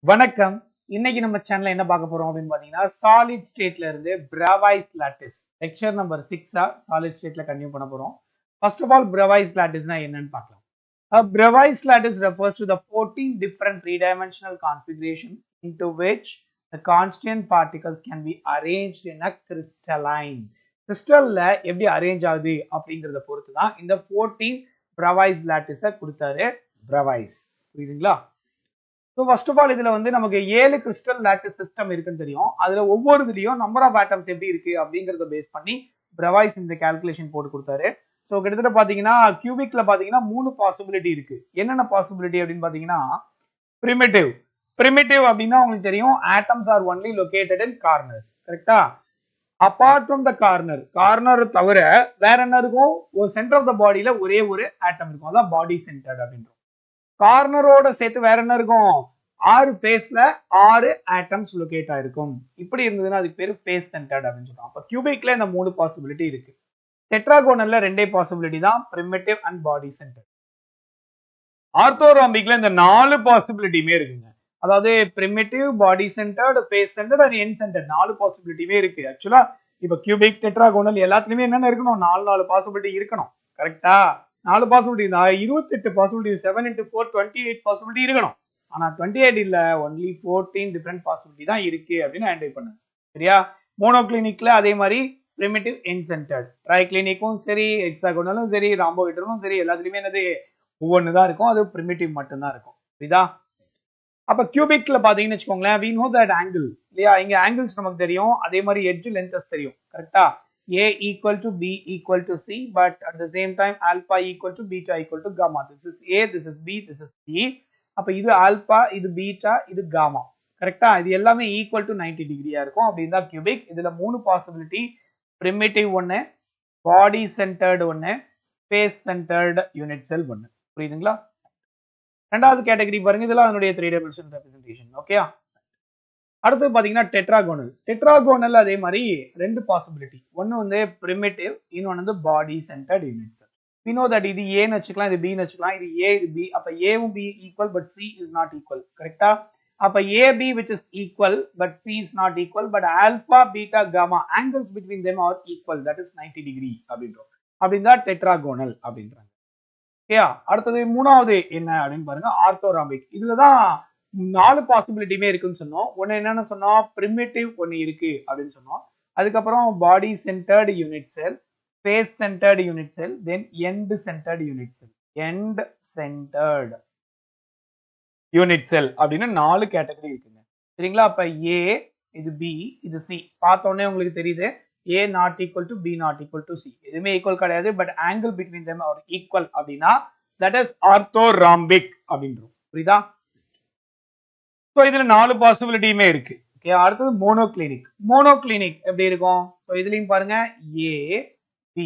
வணக்கம். இன்னைக்கு நம்ம சேனல்ல என்ன பார்க்க போறோம் அப்படின்னு பாத்தீங்கன்னா சாலிட் ஸ்டேட்ல இருந்து பிரவைஸ் லாட்டிஸ் லெக்சர் நம்பர் 6 சாலிட் ஸ்டேட்ல கண்டினியூ பண்ண போறோம். ஃபர்ஸ்ட் ஆஃப் ஆல் பிரவைஸ் லாட்டிஸ்னா என்னன்னு பார்க்கலாம். Bravais lattice refers to the 14 different three-dimensional configuration into which the constituent particles can be arranged in a crystalline. கிறிஸ்டல்ல எப்படி அரேஞ்ச் ஆகுது அப்படிங்கறத பொறுத்து தான் இந்த 14 Bravais lattice கொடுத்தாரு Bravais. புரியுதுங்களா? ஸோ ஃபர்ஸ்ட் ஆஃப் ஆல் இதுல வந்து நமக்கு 7 கிறிஸ்டல் லாட்டிஸ் சிஸ்டம் இருக்குன்னு தெரியும். அதுல ஒவ்வொரு இதுலயும் நம்பர் ஆஃப் ஆட்டம்ஸ் எப்படி இருக்கு அப்படிங்கறத பேஸ் பண்ணி பிரவைஸ் இந்த கால்குலேஷன் போட்டு கொடுத்தாரு. ஸோ கிட்டத்தட்ட பாத்தீங்கன்னா கியூபிக்ல பாத்தீங்கன்னா 3 பாசிபிலிட்டி இருக்கு. என்னென்ன பாசிபிலிட்டி அப்படின்னு பாத்தீங்கன்னா பிரிமிட்டிவ். பிரிமிட்டிவ் அப்படின்னா உங்களுக்கு தெரியும் atoms are only located in corners. கரெக்டா? அபார்ட் ஃப்ரம் த கார்னர் தவிர வேற என்ன இருக்கும்? ஒரு சென்டர் ஆஃப் த பாடியில ஒரே ஒரு ஆட்டம் இருக்கும். அதான் பாடி சென்டர்ட் அப்படின்றோம். கார்னரோட சேர்த்து வேற என்ன இருக்கும்? 6 ஃபேஸ்ல 6 ஆட்டம்ஸ் லொகேட் ஆயிருக்கும். இப்படி இருந்ததுன்னா அதுக்கு பேரு ஃபேஸ் சென்டர்ட் அப்படின்னு சொல்றோம். அப்ப கியூபிக்ல இந்த 3 பாசிபிலிட்டி இருக்கு. டெட்ராகோனல்ல 2 பாசிபிலிட்டி தான், பிரிமிட்டிவ் அண்ட் பாடி சென்டர்ட். ஆர்த்தோராம்பிக்ல இந்த 4 பாசிபிலிட்டியுமே இருக்குங்க. அதாவது primitive, body centred, face centred and end centred 4 பாசிபிலிட்டியுமே இருக்கு. ஆக்சுவலா இப்ப கியூபிக், டெட்ராகோனல் எல்லாத்துலயுமே என்னென்ன இருக்கணும்? 4 பாசிபிலிட்டி இருக்கணும். கரெக்டா? 4 பாசிபிலிட்டி 28 பாசிபிலிட்டி 7 into 4 28 பாசிபிலிட்டி இருக்கணும். ஆனா 28 இல்ல, ஒன்லி 14 டிஃபரெண்ட் பாசிபிலிட்டி தான் இருக்கு அப்படின்னு ஐடென்டிஃபை பண்ணுங்க. சரியா? மோனோக்ளினிக்ல அதே மாதிரி பிரிமிட்டிவ், எண்ட் சென்டர்ட். ட்ரைக்ளினிக்கும் சரி, ஹெக்ஸாகோனலும் சரி, ராம்போஹெட்ரலும் சரி, எல்லாத்துலயுமே என்னது ஒவ்வொன்று தான் இருக்கும். அது பிரிமிட்டிவ் மட்டும் தான் இருக்கும். புரியுதா? அப்ப கியூபிக்ல பாத்தீங்கன்னு வச்சுக்கோங்களேன், we know that angle இல்லையா? இங்க ஆங்கிள்ஸ் நமக்கு தெரியும், அதே மாதிரி எட்ஜ் லென்த்ஸ் தெரியும். கரெக்டா? A equal to B equal to C, but at the same time alpha equal to beta equal to gamma. This is A, this is B, this is C. அப்ப இது alpha, இது beta, இது gamma. கரெக்டா? இது எல்லாமே equal to 90 டிகிரியா இருக்கும். அப்படின்னு தான் கியூபிக். இதுல 3 பாசிபிலிட்டி, பிரிமிட்டிவ் ஒன்னு, பாடி சென்டர்டு ஒன்னு, ஃபேஸ் சென்டர்டு யூனிட் செல் ஒன்னு. புரியுதுங்களா? ரெண்டாவது கேட்டகரி பாருங்க, இதெல்லாம் அதனுடைய 3 டைமென்ஷன் ரெப்ரசன்டேஷன். ஓகேயா? அடுத்து பாத்தீங்கன்னா டெட்ராகோனல். டெட்ராகோனல் அதே மாதிரி 2 பாசிபிலிட்டி. ஒன்னு வந்து பிரிமிட்டிவ், இன்னொன்னு வந்து பாடி centred unit sell. we know that இது A ன்னு வச்சுக்கலாம், இது B ன்னு வச்சுக்கலாம், இது A, இது B. அப்ப A வும் B equal but C is not equal. கரெக்ட்டா? அப்ப AB which is equal but C is not equal, but alpha, beta, gamma angles between them are equal, that is 90 degree அப்படின்றோம். அப்படின்னா tetragonal அப்படின்றாங்க. ஓகேயா? அடுத்தது மூணாவது என்ன அப்படின்னு பாருங்க, ஆர்த்தோராம்பிக். இதுலதான் 4 பாசிபிலிட்டியுமே இருக்குன்னு சொன்னோம். ஒன்னு என்னன்னு சொன்னோம்? பிரிமிட்டிவ் ஒன்னு இருக்கு அப்படின்னு சொன்னோம். அதுக்கப்புறம் body centred unit cell, face centred unit cell, then end centred unit cell. End centred unit cell அப்படின்னு 4 கேட்டகரி இருக்குங்க. சரிங்களா? அப்ப ஏ, இது பி, இது சி. பார்த்த உடனே உங்களுக்கு தெரியுது A not equal to B not equal to C. எதுவுமே ஈக்குவல் கிடையாது, but angle between them are equal அப்படின்னா that is ஆர்த்தோராம்பிக் அப்படின்றோம். புரியுதா? ஸோ இதுல 4 பாசிபிலிட்டியுமே இருக்கு. ஓகே, அடுத்தது மோனோக்ளினிக். மோனோக்ளினிக் எப்படி இருக்கும்? ஸோ இதுலயும் பாருங்க A, B,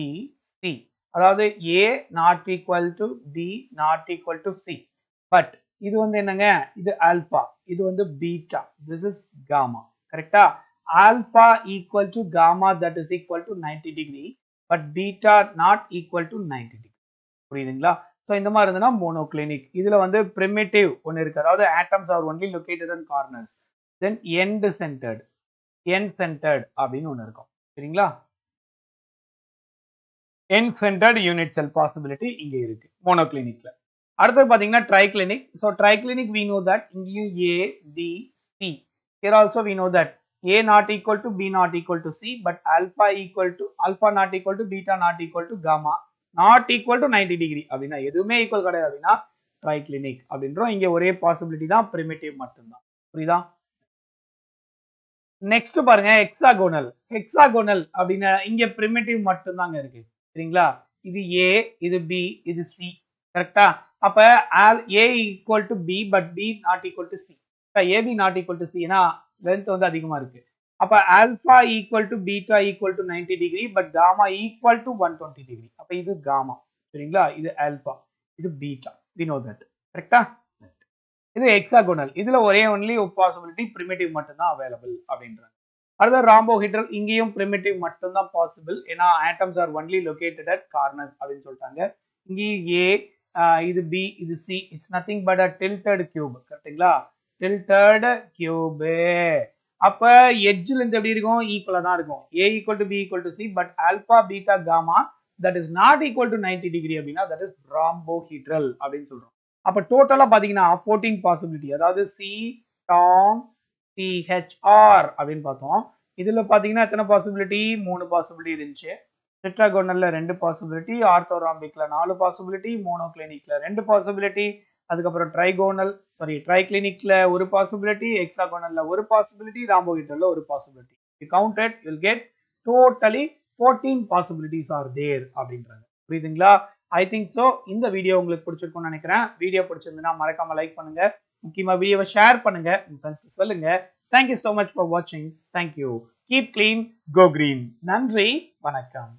C. அதாவது A not equal to B not equal to C. But இது வந்து என்னங்க? இது ஆல்பா, இது வந்து பீட்டா, this is gamma. கரெக்டா? alpha equal to gamma that is equal to 90 degree, but beta not equal to 90 degree. புரியுதுங்களா? So இந்த மாதிரி இருந்ததுன்னா மோனோக்ளினிக். இதுல வந்து பிரிமிட்டிவ் ஒன்னு இருக்கு, அதாவது atoms are only located in corners. Then end centred, end centred அப்படின்னு ஒன்னு இருக்கும். சரிங்களா? End centred unit cell possibility இங்க இருக்கு மோனோக்ளினிக்ல. அடுத்தது பாத்தீங்கன்னா triclinic. So triclinic we know that இங்கேயும் A, B, C. Here also we know that A not equal to B not equal to C, but alpha not equal to beta not equal to gamma not equal to 90 degree அப்படின்னா எதுவுமே equal கிடையாது அப்படின்னா triclinic அப்படின்றோம். இங்க ஒரே possibility தான், primitive மட்டும்தான். புரியுதா? நெக்ஸ்ட் பாருங்க ஹெக்ஸாகோனல். ஹெக்ஸாகோனல் அப்படின்னா இங்க பிரிமிட்டிவ் மட்டும்தாங்க இருக்கு. சரிங்களா? இது A, இது B, இது C. கரெக்டா? அப்ப A equal to B but B not equal to C. AB not equal to C ஏன்னா லென்த் வந்து அதிகமா இருக்கு. அப்ப alpha equal to beta equal to 90 degree, but gamma equal to 120 degree. அப்ப இது காமா. சரிங்களா? இது ஆல்பா, இது பீட்டா. we know that. கரெக்டா? இது ஹெக்ஸாகோனல். இதுல ஒரே ஒன்லி பாசிபிலிட்டி பிரிமிட்டிவ் மட்டும் தான் அவைலபிள் அப்படின்றாங்க. அடுத்த ராம்போஹெட்ரல். இங்கேயும் பிரிமிட்டிவ் மட்டும் தான் பாசிபிள், ஏன்னா atoms are only located at corners அப்படின்னு சொல்லிட்டாங்க. இங்கேயும் A, இது B, இது C. It's nothing but a tilted cube. கரெக்ட்டுங்களா? tilted cube. அப்ப எட்ஜ்ல இருந்து எப்படி இருக்கும்? ஈக்குவலா தான் இருக்கும். A equal to B equal to C, but alpha, beta, gamma that is not equal to 90 degree அப்படின்னா that is rhombohedral அப்படின்னு சொல்றோம். அப்ப டோட்டலா பாத்தீங்கன்னா 14 பாசிபிலிட்டி, அதாவது C, TOM, CHR அப்படின்னு பார்த்தோம். இதுல பாத்தீங்கன்னா எத்தனை பாசிபிலிட்டி? 3 பாசிபிலிட்டி இருந்துச்சு. டெட்ராகோனல்ல 2 பாசிபிலிட்டி, ஆர்த்தோராம்பிக்ல 4 பாசிபிலிட்டி, மோனோக்ளினிக்ல 2 பாசிபிலிட்டி, அதுக்கப்புறம் ட்ரைக்ளினிக்ல ஒரு பாசிபிலிட்டி, ஹெக்ஸாகோனல்ல ஒரு பாசிபிலிட்டி, ராம்போஹெட்ரல்ல ஒரு possibility. You count it, you'll get totally 14 possibilities are there அப்படின்றாங்க. புரியுதுங்களா? ஐ திங்க் ஸோ இந்த வீடியோ உங்களுக்கு பிடிச்சிருக்கும்னு நினைக்கிறேன். வீடியோ பிடிச்சிருந்ததுன்னா மறக்காம லைக் பண்ணுங்க, முக்கியமா வீடியோவை ஷேர் பண்ணுங்க, உங்க ஃப்ரெண்ட்ஸ்க்கு சொல்லுங்க. தேங்க்யூ ஸோ மச் ஃபார் வாட்சிங். Thank you. Keep clean, go green. நன்றி, வணக்கம்.